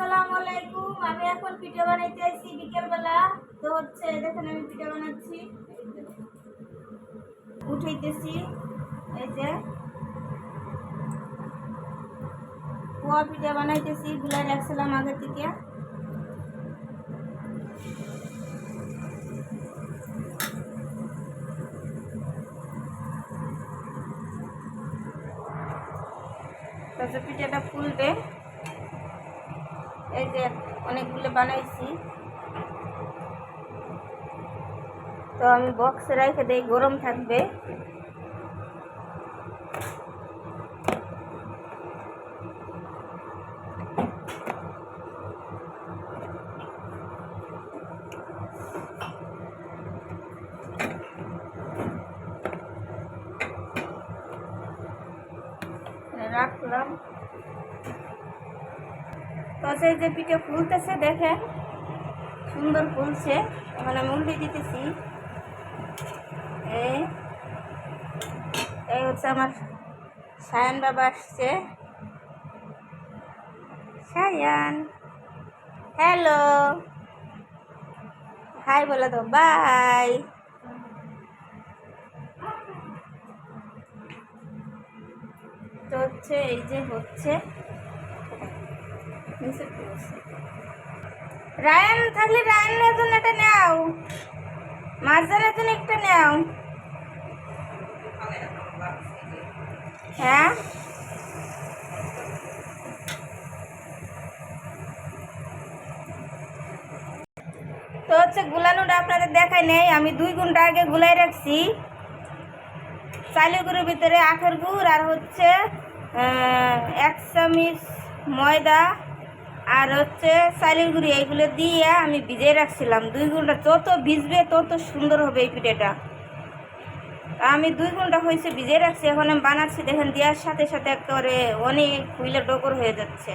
আসসালামু আলাইকুম। আমি এখন পিঠা বানাইতে আইছি বিকেলবেলা। তো হচ্ছে দেখেন আমি পিঠা বানাচ্ছি, উঠাইতেছি। এই যে পোয়া পিঠা বানাইতেছি, গুলাই রাখছিলাম আগে থেকে। তারপর পিঠাটা ফুলবে। এই যে অনেকগুলো বানাইছি, তো আমি বক্সে রেখে দেই, গরম থাকবে। রাখলাম। তো সেই যে পিঠে ফুলতেছে দেখেন, সুন্দর ফুলছে। এখন আমি উল্টে দিতেছি। এই হচ্ছে আমার সায়ান বাবা আসছে। সায়ান, হ্যালো, হাই বলে দাও, বাই। তো হচ্ছে এই যে হচ্ছে রায়ান থাকলে রায়ানের জন্য একটা নাও, মারজানের জন্য একটা নাও। হ্যাঁ, তো হচ্ছে গুলানোটা আপনাদের দেখাই নেই। আমি 2 ঘন্টা আগে গুলাই রাখছি। চালের গুঁড়োর ভিতরে আখের গুড় আর হচ্ছে 1 চামচ ময়দা আর হচ্ছে চালের গুঁড়ি, এইগুলো দিয়ে আমি ভিজিয়ে রাখছিলাম 2 ঘন্টা। যত ভিজবে তত সুন্দর হবে এই পিঠাটা। আমি 2 ঘন্টা হয়েছে ভিজিয়ে রাখছি। এখন আমি বানাচ্ছি, দেখেন দেওয়ার সাথে সাথে একেবারে অনেক ফুলে ডগর হয়ে যাচ্ছে।